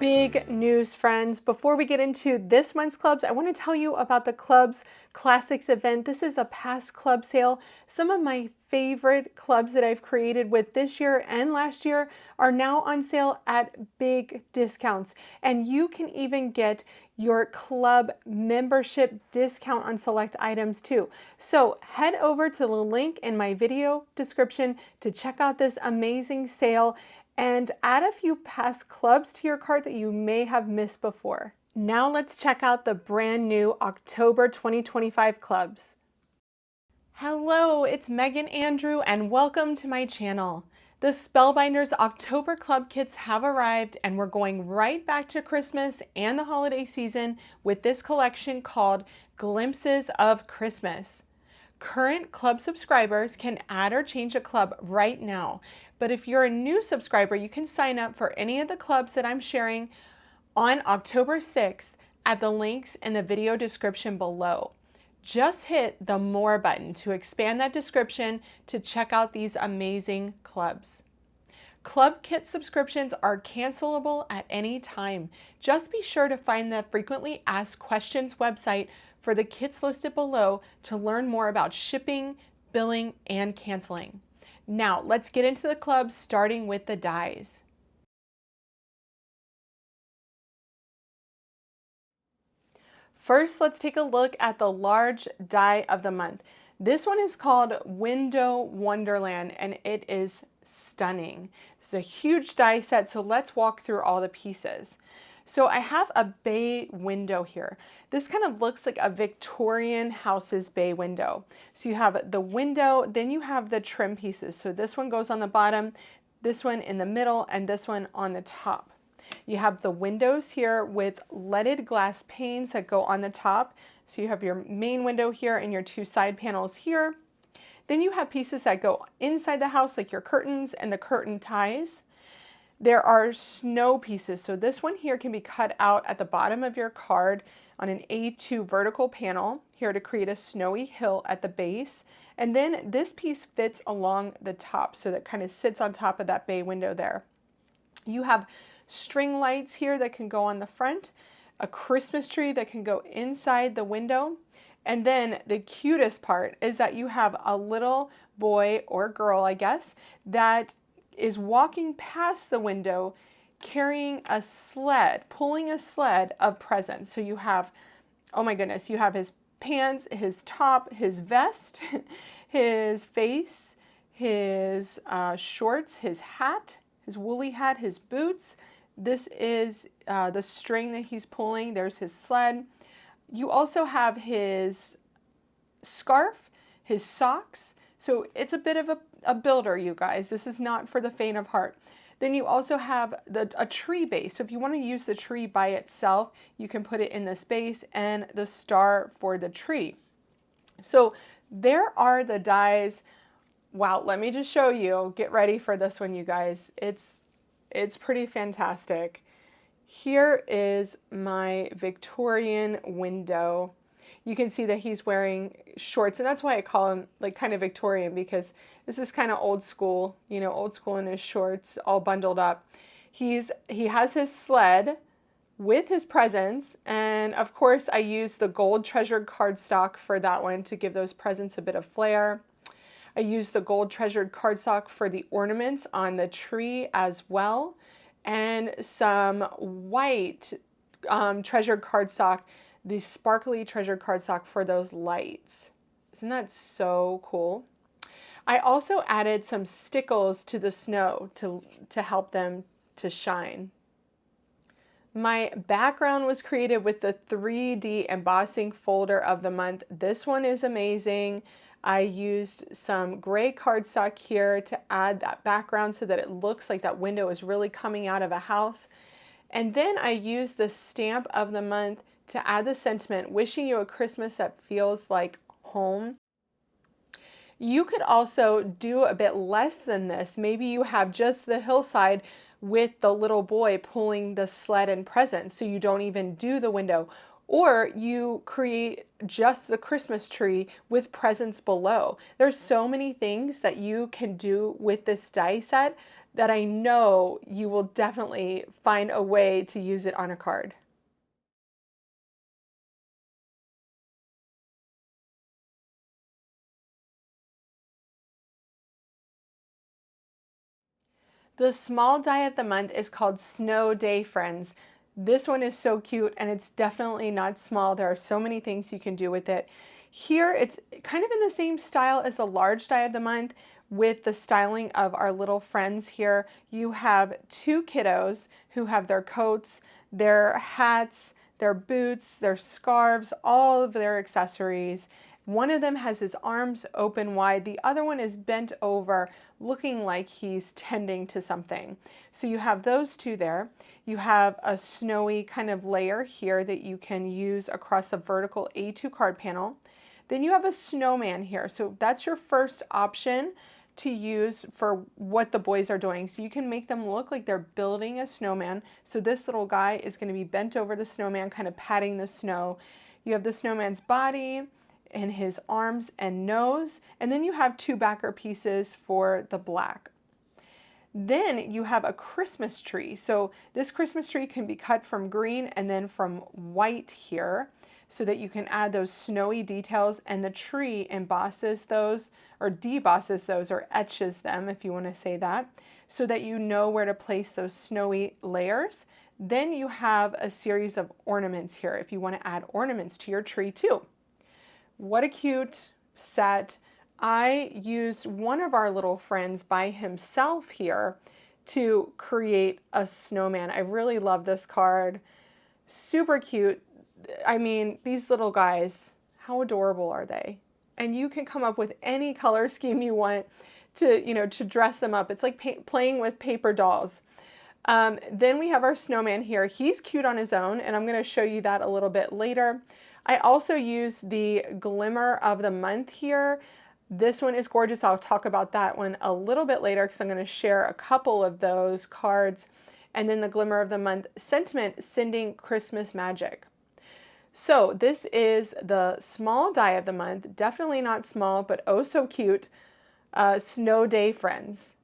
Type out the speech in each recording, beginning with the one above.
Big news, friends. Before we get into this month's clubs, I want to tell you about the Clubs Classics event. This is a past club sale. Some of my favorite clubs that I've created with this year and last year are now on sale at big discounts. And you can even get your club membership discount on select items too. So head over to the link in my video description to check out this amazing sale and add a few past clubs to your cart that you may have missed before. Now let's check out the brand new October 2025 clubs. Hello, it's Megan Andrew and welcome to my channel. The Spellbinders October Club Kits have arrived and we're going right back to Christmas and the holiday season with this collection called Glimpses of Christmas. Current club subscribers can add or change a club right now, but if you're a new subscriber, you can sign up for any of the clubs that I'm sharing on October 6th at the links in the video description below. Just hit the More button to expand that description to check out these amazing clubs. Club kit subscriptions are cancelable at any time. Just be sure to find the frequently asked questions website for the kits listed below to learn more about shipping, billing, and canceling. Now let's get into the clubs, starting with the dies. First, let's take a look at the large die of the month. This one is called Window Wonderland and it is stunning. It's a huge die set, so let's walk through all the pieces. So I have a bay window here. This kind of looks like a Victorian house's bay window. So you have the window, then you have the trim pieces. So this one goes on the bottom, this one in the middle, and this one on the top. You have the windows here with leaded glass panes that go on the top. So you have your main window here and your two side panels here. Then you have pieces that go inside the house like your curtains and the curtain ties. There are snow pieces. So this one here can be cut out at the bottom of your card on an A2 vertical panel here to create a snowy hill at the base. And then this piece fits along the top. So that kind of sits on top of that bay window there. You have string lights here that can go on the front, a Christmas tree that can go inside the window. And then the cutest part is that you have a little boy or girl, I guess, that is walking past the window carrying a sled, pulling a sled of presents. So you have, oh my goodness, you have his pants, his top, his vest, his face, his shorts, his hat, his woolly hat, his boots. This is the string that he's pulling. There's his sled. You also have his scarf, his socks. So it's a bit of a builder, you guys. This is not for the faint of heart. Then you also have a tree base. So if you want to use the tree by itself, you can put it in this base and the star for the tree. So there are the dies. Wow, let me just show you. Get ready for this one, you guys. It's pretty fantastic. Here is my Victorian window. You can see that he's wearing shorts, and that's why I call him like kind of Victorian, because this is kind of old school, you know, old school in his shorts, all bundled up. He has his sled with his presents, and of course I used the gold treasured cardstock for that one to give those presents a bit of flair. I used the gold treasured cardstock for the ornaments on the tree as well, and some white treasured cardstock, the sparkly treasured cardstock for those lights. Isn't that so cool? I also added some stickles to the snow to help them to shine. My background was created with the 3D embossing folder of the month. This one is amazing. I used some gray cardstock here to add that background so that it looks like that window is really coming out of a house. And then I used the stamp of the month to add the sentiment, wishing you a Christmas that feels like home. You could also do a bit less than this. Maybe you have just the hillside with the little boy pulling the sled and presents, so you don't even do the window. Or you create just the Christmas tree with presents below. There's so many things that you can do with this die set that I know you will definitely find a way to use it on a card. The small die of the month is called Snow Day Friends. This one is so cute and it's definitely not small. There are so many things you can do with it. Here it's kind of in the same style as the large die of the month with the styling of our little friends here. You have two kiddos who have their coats, their hats, their boots, their scarves, all of their accessories. One of them has his arms open wide. The other one is bent over, looking like he's tending to something. So you have those two there. You have a snowy kind of layer here that you can use across a vertical A2 card panel. Then you have a snowman here. So that's your first option to use for what the boys are doing. So you can make them look like they're building a snowman. So this little guy is going to be bent over the snowman, kind of patting the snow. You have the snowman's body and his arms and nose, and then you have two backer pieces for the black. Then you have a Christmas tree. So this Christmas tree can be cut from green and then from white here so that you can add those snowy details, and the tree embosses those or debosses those or etches them, if you want to say that, so that you know where to place those snowy layers. Then you have a series of ornaments here if you want to add ornaments to your tree too. What a cute set. I used one of our little friends by himself here to create a snowman. I really love this card. Super cute. I mean, these little guys, how adorable are they? And you can come up with any color scheme you want to, to dress them up. It's like playing with paper dolls. Then we have our snowman here. He's cute on his own, and I'm going to show you that a little bit later. I also use the Glimmer of the month here. This one is gorgeous. I'll talk about that one a little bit later because I'm going to share a couple of those cards. And then the Glimmer of the month sentiment, sending Christmas magic. So this is the small die of the month, definitely not small, but oh so cute, Snow Day Friends.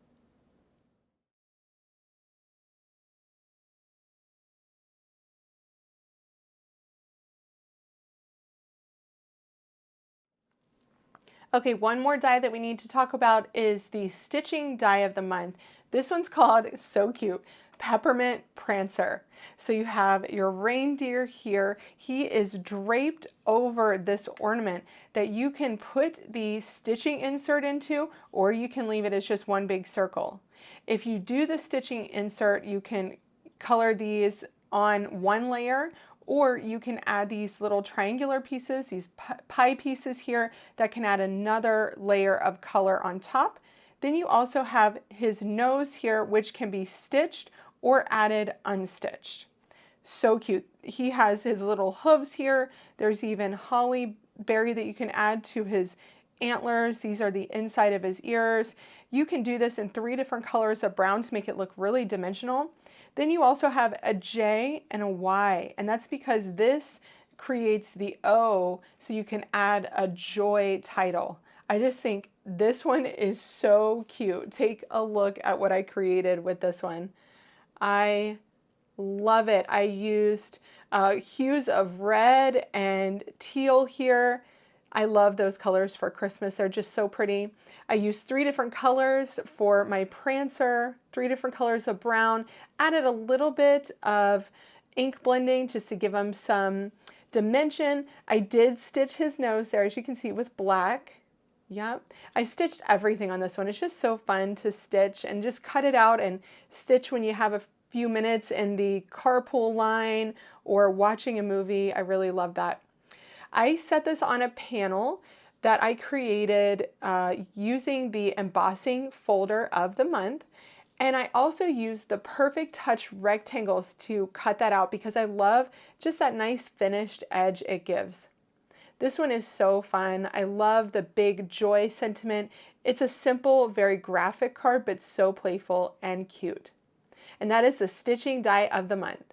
Okay, one more die that we need to talk about is the stitching die of the month. This one's called, so cute, Peppermint Prancer. So you have your reindeer here. He is draped over this ornament that you can put the stitching insert into, or you can leave it as just one big circle. If you do the stitching insert, you can color these on one layer, or you can add these little triangular pieces, these pie pieces here that can add another layer of color on top. Then you also have his nose here, which can be stitched or added unstitched. So cute. He has his little hooves here. There's even holly berry that you can add to his antlers. These are the inside of his ears. You can do this in 3 different colors of brown to make it look really dimensional. Then you also have a J and a Y, and that's because this creates the O, so you can add a joy title. I just think this one is so cute. Take a look at what I created with this one. I love it. I used hues of red and teal here. I love those colors for Christmas. They're just so pretty. I used 3 different colors for my Prancer, 3 different colors of brown, added a little bit of ink blending just to give him some dimension. I did stitch his nose there, as you can see, with black. Yep, I stitched everything on this one. It's just so fun to stitch and just cut it out and stitch when you have a few minutes in the carpool line or watching a movie. I really love that. I set this on a panel that I created using the embossing folder of the month. And I also used the Perfect Touch rectangles to cut that out because I love just that nice finished edge it gives. This one is so fun. I love the big joy sentiment. It's a simple, very graphic card, but so playful and cute. And that is the stitching die of the month.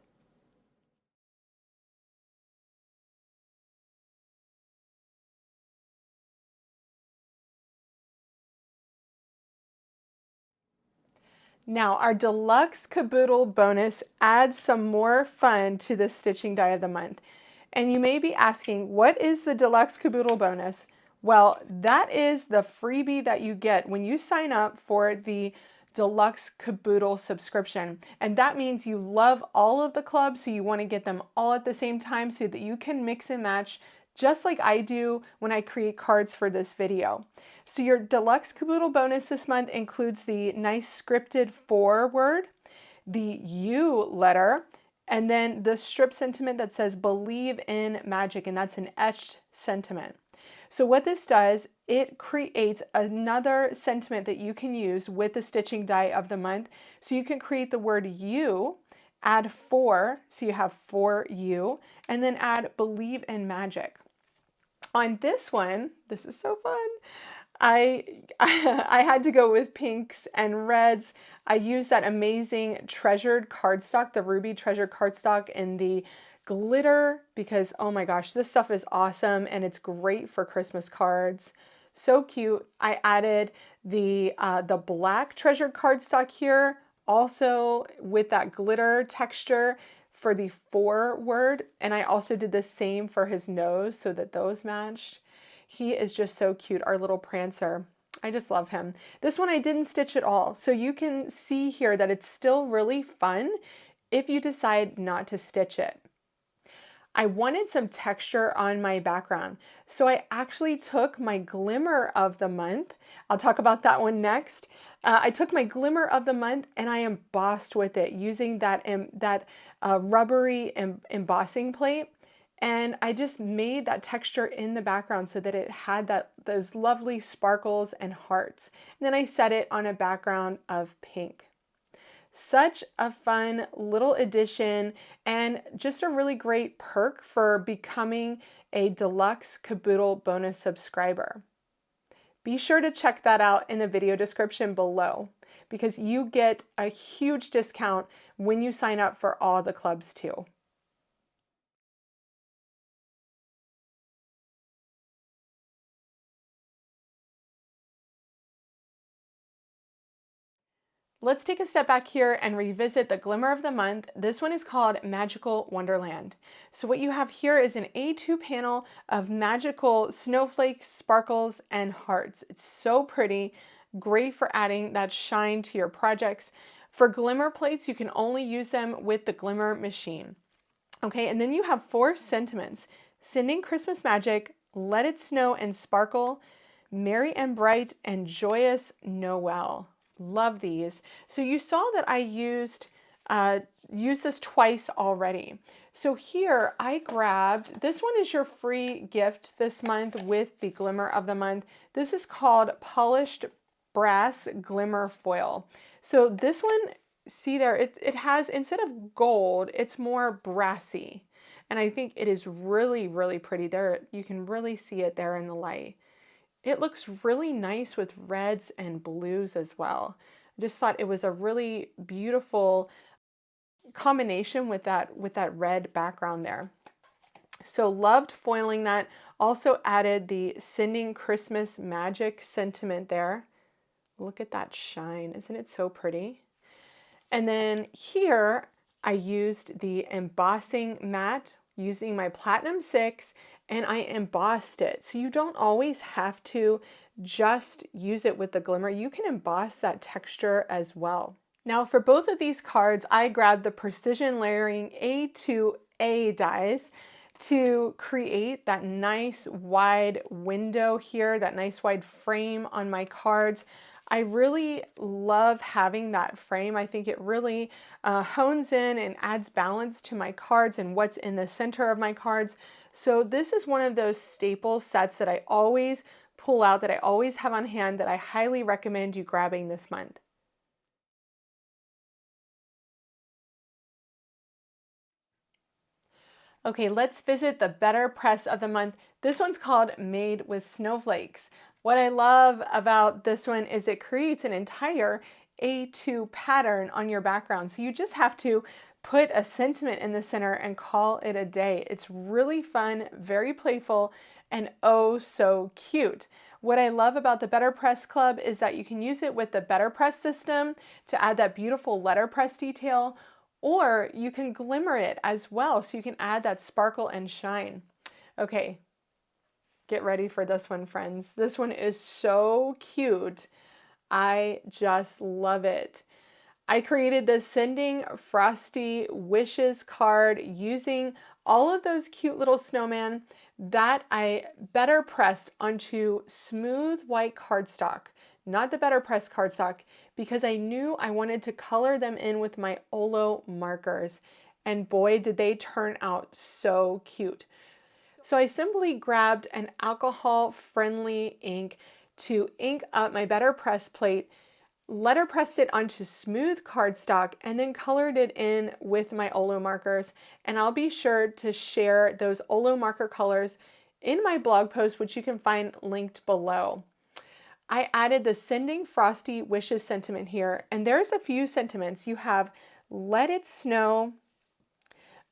Now, our Deluxe Caboodle bonus adds some more fun to the stitching die of the month. And you may be asking, what is the Deluxe Caboodle bonus? Well, that is the freebie that you get when you sign up for the Deluxe Caboodle subscription. And that means you love all of the clubs, so you want to get them all at the same time so that you can mix and match just like I do when I create cards for this video. So your Deluxe Caboodle bonus this month includes the nice scripted foreword, the U letter, and then the strip sentiment that says believe in magic, and that's an etched sentiment. So what this does, it creates another sentiment that you can use with the stitching die of the month. So you can create the word you, add for, so you have for you, and then add believe in magic. On this one, this is so fun. I had to go with pinks and reds. I used that amazing treasured cardstock, the ruby treasured cardstock in the glitter because, oh my gosh, this stuff is awesome and it's great for Christmas cards. So cute. I added the black treasured cardstock here, also with that glitter texture for the foreword, and I also did the same for his nose so that those matched. He is just so cute, our little Prancer. I just love him. This one I didn't stitch at all, so you can see here that it's still really fun if you decide not to stitch it. I wanted some texture on my background, so I actually took my Glimmer of the month. I'll talk about that one next. I took my Glimmer of the month and I embossed with it using that rubbery embossing plate. And I just made that texture in the background so that it had those lovely sparkles and hearts. And then I set it on a background of pink. Such a fun little addition and just a really great perk for becoming a Deluxe Caboodle bonus subscriber. Be sure to check that out in the video description below because you get a huge discount when you sign up for all the clubs too. Let's take a step back here and revisit the Glimmer of the month. This one is called Magical Wonderland. So what you have here is an A2 panel of magical snowflakes, sparkles, and hearts. It's so pretty, great for adding that shine to your projects. For Glimmer plates, you can only use them with the Glimmer machine. Okay, and then you have 4 sentiments: sending Christmas magic, let it snow and sparkle, merry and bright, and joyous Noel. Love these. So you saw that I used this twice already. So here I grabbed, this one is your free gift this month with the Glimmer of the month. This is called Polished Brass Glimmer Foil. So this one, see there, it has, instead of gold, it's more brassy. And I think it is really, really pretty. There, you can really see it there in the light. It looks really nice with reds and blues as well. I just thought it was a really beautiful combination with that red background there. So loved foiling that. Also added the sending Christmas magic sentiment there. Look at that shine. Isn't it so pretty? And then here I used the embossing mat using my Platinum 6 and I embossed it. So you don't always have to just use it with the Glimmer. You can emboss that texture as well. Now for both of these cards, I grabbed the Precision Layering A2A dies to create that nice wide window here, that nice wide frame on my cards. I really love having that frame. I think it really hones in and adds balance to my cards and what's in the center of my cards. So this is one of those staple sets that I always pull out, that I always have on hand, that I highly recommend you grabbing this month. Okay, let's visit the BetterPress of the month. This one's called Made with Snowflakes. What I love about this one is it creates an entire A2 pattern on your background. So you just have to put a sentiment in the center and call it a day. It's really fun, very playful, and oh so cute. What I love about the BetterPress Club is that you can use it with the BetterPress system to add that beautiful letterpress detail, or you can glimmer it as well so you can add that sparkle and shine. Okay, get ready for this one, friends. This one is so cute. I just love it. I created the Sending Frosty Wishes card using all of those cute little snowmen that I better pressed onto smooth white cardstock, not the BetterPress cardstock, because I knew I wanted to color them in with my Olo markers. And boy, did they turn out so cute. So I simply grabbed an alcohol-friendly ink to ink up my BetterPress plate, letterpressed it onto smooth cardstock, and then colored it in with my Olo markers. And I'll be sure to share those Olo marker colors in my blog post, which you can find linked below. I added the Sending Frosty Wishes sentiment here, and there's a few sentiments. You have Let It Snow,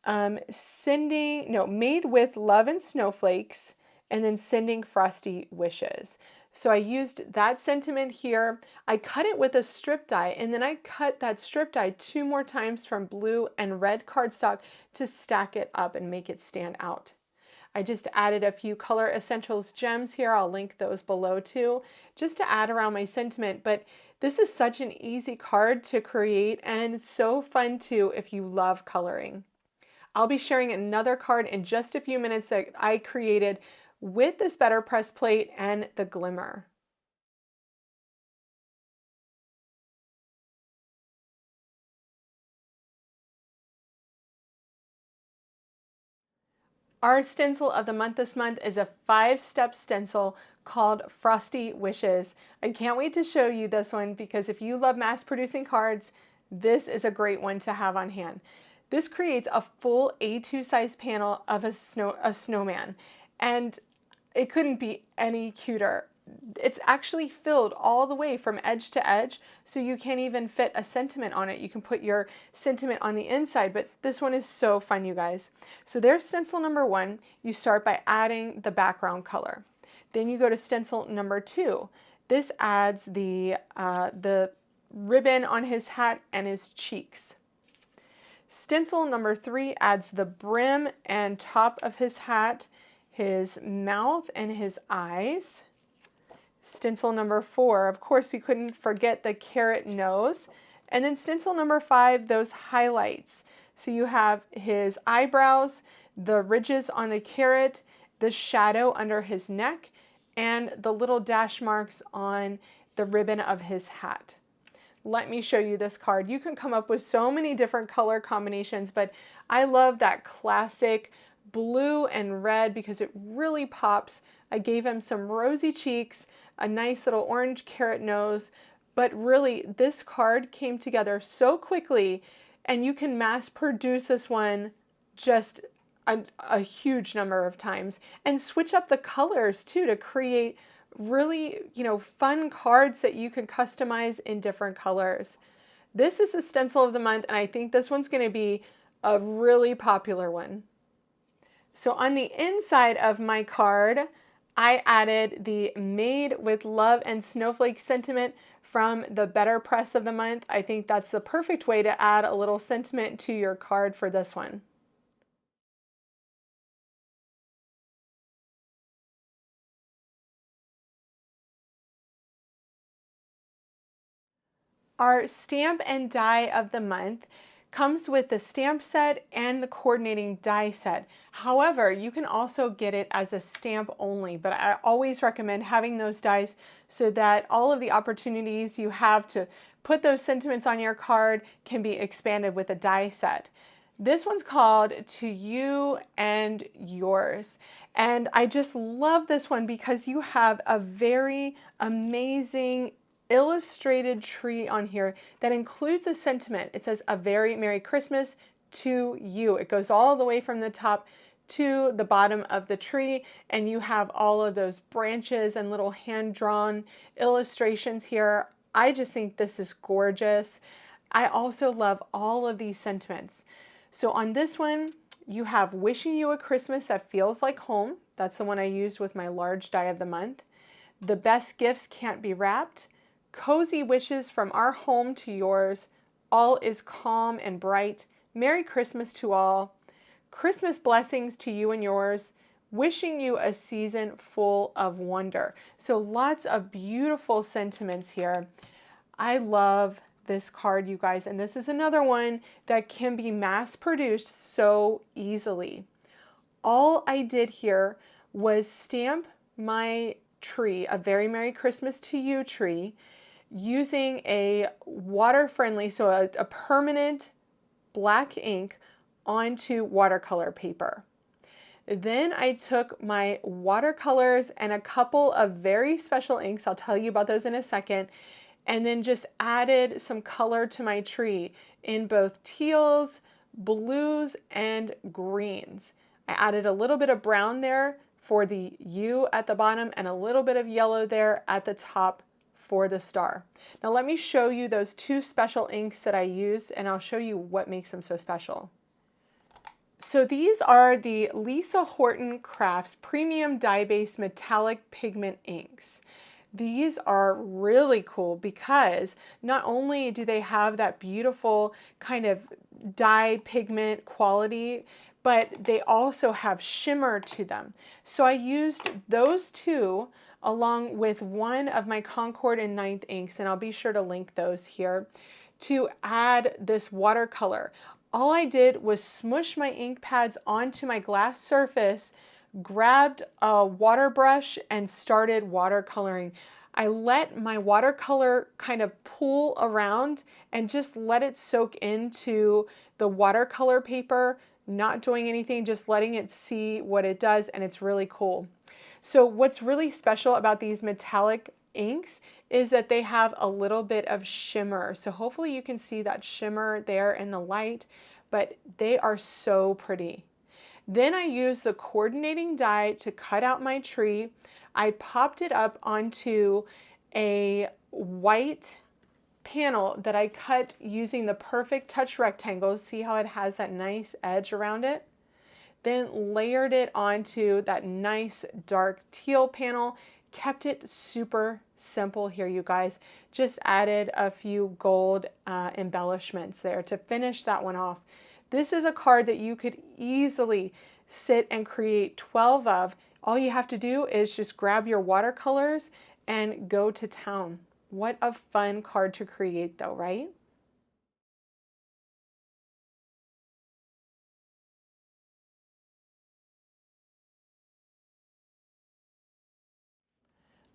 made with love and snowflakes, and then Sending Frosty Wishes. So I used that sentiment here. I cut it with a strip die, and then I cut that strip die 2 more times from blue and red cardstock to stack it up and make it stand out. I just added a few Color Essentials gems here. I'll link those below too, just to add around my sentiment. But this is such an easy card to create and so fun too if you love coloring. I'll be sharing another card in just a few minutes that I created with this BetterPress plate and the Glimmer. Our stencil of the month this month is a 5-step stencil called Frosty Wishes. I can't wait to show you this one because if you love mass producing cards, this is a great one to have on hand. This creates a full A2 size panel of a snowman, and it couldn't be any cuter. It's actually filled all the way from edge to edge, so you can't even fit a sentiment on it. You can put your sentiment on the inside, but this one is so fun, you guys. So there's stencil number 1. You start by adding the background color. Then you go to stencil number 2. This adds the ribbon on his hat and his cheeks. Stencil number 3 adds the brim and top of his hat, his mouth, and his eyes. Stencil number 4, of course, we couldn't forget the carrot nose. And then stencil number 5, those highlights. So you have his eyebrows, the ridges on the carrot, the shadow under his neck, and the little dash marks on the ribbon of his hat. Let me show you this card. You can come up with so many different color combinations, but I love that classic blue and red because it really pops. I gave him some rosy cheeks, a nice little orange carrot nose, but really this card came together so quickly, and you can mass produce this one just a huge number of times and switch up the colors too to create really, fun cards that you can customize in different colors. This is the stencil of the month, and I think this one's going to be a really popular one. So on the inside of my card, I added the Made with Love and Snowflake sentiment from the BetterPress of the month. I think that's the perfect way to add a little sentiment to your card for this one. Our stamp and die of the month comes with the stamp set and the coordinating die set. However, you can also get it as a stamp only, but I always recommend having those dies so that all of the opportunities you have to put those sentiments on your card can be expanded with a die set. This one's called To You and Yours. And I just love this one because you have a very amazing illustrated tree on here that includes a sentiment. It says, "A very Merry Christmas to you." It goes all the way from the top to the bottom of the tree, and you have all of those branches and little hand-drawn illustrations here. I just think this is gorgeous. I also love all of these sentiments. So on this one, you have Wishing You a Christmas That Feels Like Home. That's the one I used with my large die of the month. The best gifts can't be wrapped. Cozy wishes from our home to yours. All is calm and bright. Merry Christmas to all. Christmas blessings to you and yours. Wishing you a season full of wonder. So lots of beautiful sentiments here. I love this card, you guys, and this is another one that can be mass produced so easily. All I did here was stamp my tree, a Very Merry Christmas to You tree, using a water-friendly, so a permanent black ink onto watercolor paper. Then I took my watercolors and a couple of very special inks, I'll tell you about those in a second, and then just added some color to my tree in both teals, blues, and greens. I added a little bit of brown there for the U at the bottom and a little bit of yellow there at the top for the star. Now let me show you those two special inks that I used, and I'll show you what makes them so special. So these are the Lisa Horton Crafts Premium Dye-Based Metallic Pigment Inks. These are really cool because not only do they have that beautiful kind of dye pigment quality, but they also have shimmer to them. So I used those two along with one of my Concord and Ninth inks, and I'll be sure to link those here, to add this watercolor. All I did was smush my ink pads onto my glass surface, grabbed a water brush, and started watercoloring. I let my watercolor kind of pool around and just let it soak into the watercolor paper, not doing anything, just letting it see what it does, and it's really cool. So what's really special about these metallic inks is that they have a little bit of shimmer. So hopefully you can see that shimmer there in the light, but they are so pretty. Then I used the coordinating die to cut out my tree. I popped it up onto a white panel that I cut using the Perfect Touch rectangles. See how it has that nice edge around it? Then layered it onto that nice dark teal panel. Kept it super simple here, you guys. Just added a few gold embellishments there to finish that one off. This is a card that you could easily sit and create 12 of. All you have to do is just grab your watercolors and go to town. What a fun card to create though, right?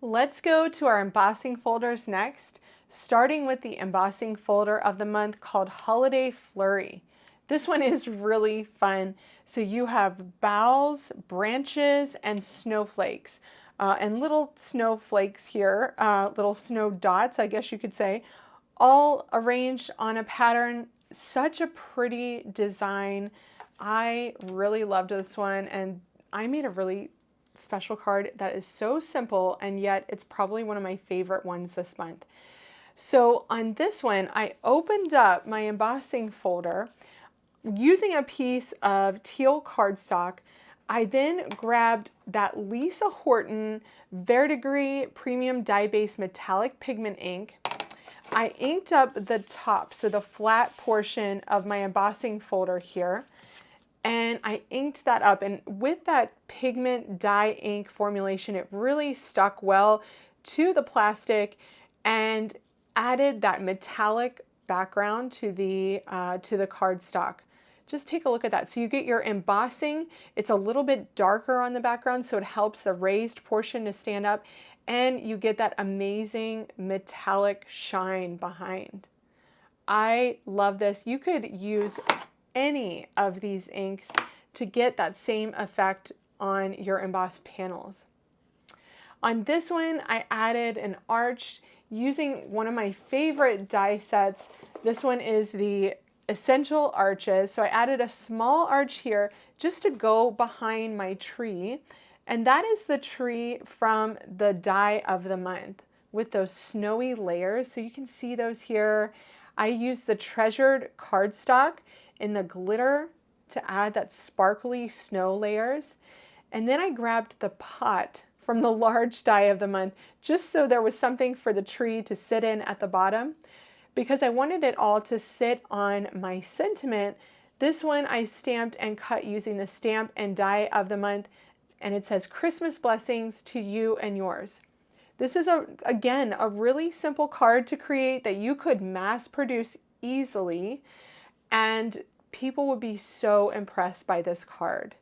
Let's go to our embossing folders next, starting with the embossing folder of the month called Holiday Flurry. This one is really fun. So you have boughs, branches, and snowflakes. And little snowflakes here, little snow dots, I guess you could say, all arranged on a pattern. Such a pretty design. I really loved this one, and I made a really special card that is so simple, and yet it's probably one of my favorite ones this month. So on this one, I opened up my embossing folder using a piece of teal cardstock. I then grabbed that Lisa Horton Verdigris Premium Dye-Based Metallic Pigment ink. I inked up the top, so the flat portion of my embossing folder here, and I inked that up. And with that pigment dye ink formulation, it really stuck well to the plastic and added that metallic background to the cardstock. Just take a look at that. So you get your embossing. It's a little bit darker on the background, so it helps the raised portion to stand up, and you get that amazing metallic shine behind. I love this. You could use any of these inks to get that same effect on your embossed panels. On this one, I added an arch using one of my favorite die sets. This one is the Essential Arches. So I added a small arch here just to go behind my tree. And that is the tree from the die of the month with those snowy layers. So you can see those here. I used the Treasured cardstock in the glitter to add that sparkly snow layers. And then I grabbed the pot from the large die of the month, just so there was something for the tree to sit in at the bottom. Because I wanted it all to sit on my sentiment, this one I stamped and cut using the stamp and die of the month, and it says Christmas blessings to you and yours. This is, again, a really simple card to create that you could mass produce easily, and people would be so impressed by this card.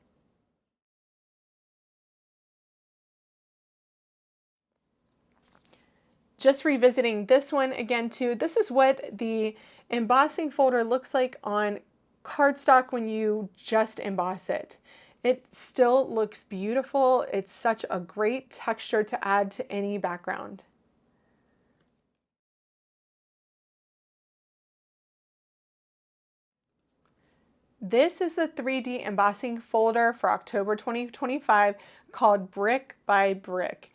Just revisiting this one again too, this is what the embossing folder looks like on cardstock when you just emboss it. It still looks beautiful. It's such a great texture to add to any background. This is the 3D embossing folder for October 2025 called Brick by Brick.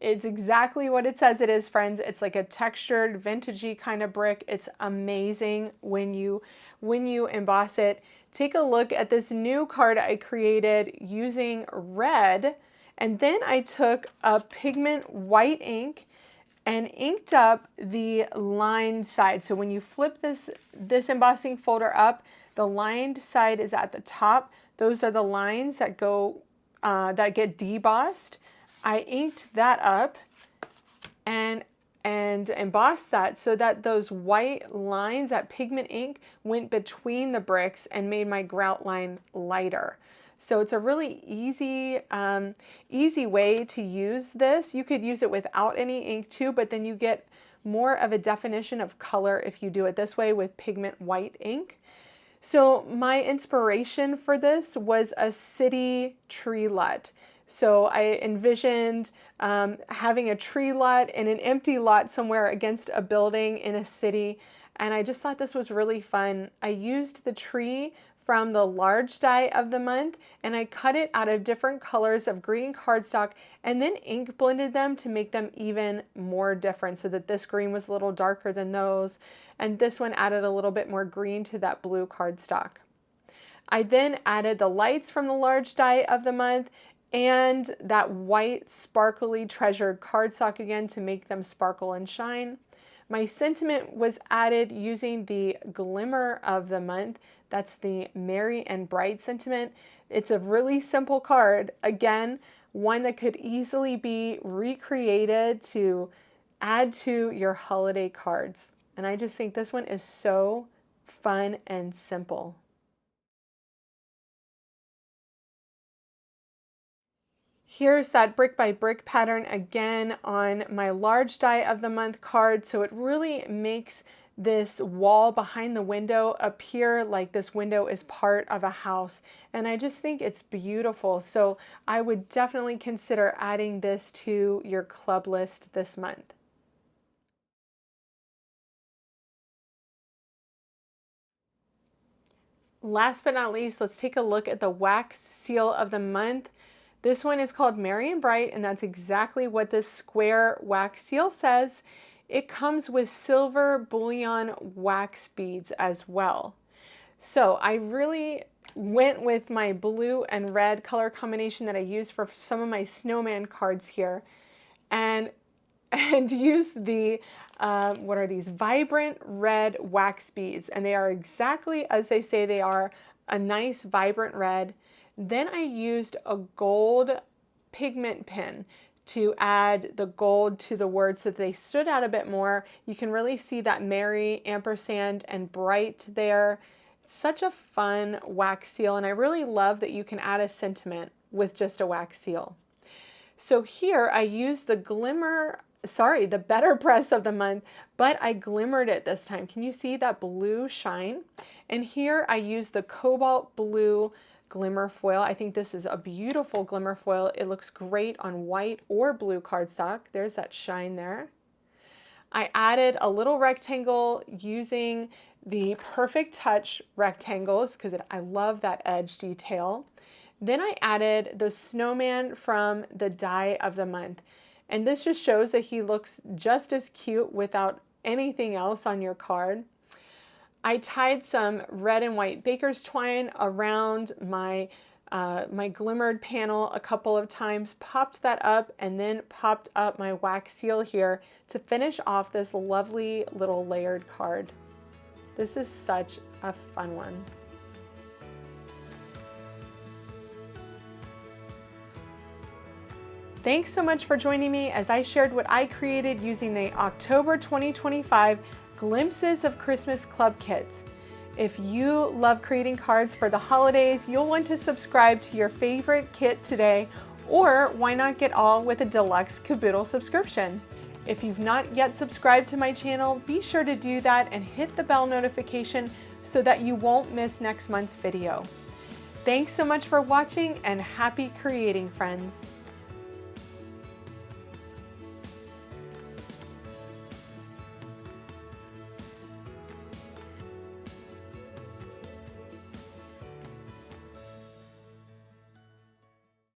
It's exactly what it says it is, friends. It's like a textured, vintagey kind of brick. It's amazing when you emboss it. Take a look at this new card I created using red, and then I took a pigment white ink and inked up the lined side. So when you flip this embossing folder up, the lined side is at the top. Those are the lines that go that get debossed. I inked that up and embossed that so that those white lines, that pigment ink, went between the bricks and made my grout line lighter. So it's a really easy way to use this. You could use it without any ink too, but then you get more of a definition of color if you do it this way with pigment white ink. So my inspiration for this was a city tree lot. So I envisioned having a tree lot and an empty lot somewhere against a building in a city, and I just thought this was really fun. I used the tree from the large die of the month, and I cut it out of different colors of green cardstock and then ink blended them to make them even more different, so that this green was a little darker than those, and this one added a little bit more green to that blue cardstock. I then added the lights from the large die of the month and that white sparkly treasured cardstock again to make them sparkle and shine. My sentiment was added using the Glimmer of the month. That's the merry and bright sentiment. It's a really simple card. Again, one that could easily be recreated to add to your holiday cards. And I just think this one is so fun and simple. Here's that brick by brick pattern again on my large die of the month card. So it really makes this wall behind the window appear like this window is part of a house. And I just think it's beautiful. So I would definitely consider adding this to your club list this month. Last but not least, let's take a look at the wax seal of the month. This one is called Merry and Bright, and that's exactly what this square wax seal says. It comes with silver bullion wax beads as well. So I really went with my blue and red color combination that I used for some of my snowman cards here, and used the, what are these? Vibrant red wax beads, and they are exactly as they say they are, a nice vibrant red. Then I used a gold pigment pen to add the gold to the words so that they stood out a bit more. You can really see that merry, ampersand, and bright there. It's such a fun wax seal, and I really love that you can add a sentiment with just a wax seal. So here I used the Glimmer, sorry, the BetterPress of the month, but I glimmered it this time. Can you see that blue shine? And here I used the Cobalt blue glimmer foil. I think this is a beautiful glimmer foil. It looks great on white or blue cardstock. There's that shine there. I added a little rectangle using the Perfect Touch rectangles because I love that edge detail. Then I added the snowman from the die of the month. And this just shows that he looks just as cute without anything else on your card. I tied some red and white baker's twine around my my glimmered panel a couple of times, popped that up, and then popped up my wax seal here to finish off this lovely little layered card. This is such a fun one. Thanks so much for joining me as I shared what I created using the October 2025 Glimpses of Christmas Club kits. If you love creating cards for the holidays, you'll want to subscribe to your favorite kit today, or why not get all with a Deluxe Kaboodle subscription? If you've not yet subscribed to my channel, be sure to do that and hit the bell notification so that you won't miss next month's video. Thanks so much for watching, and happy creating, friends!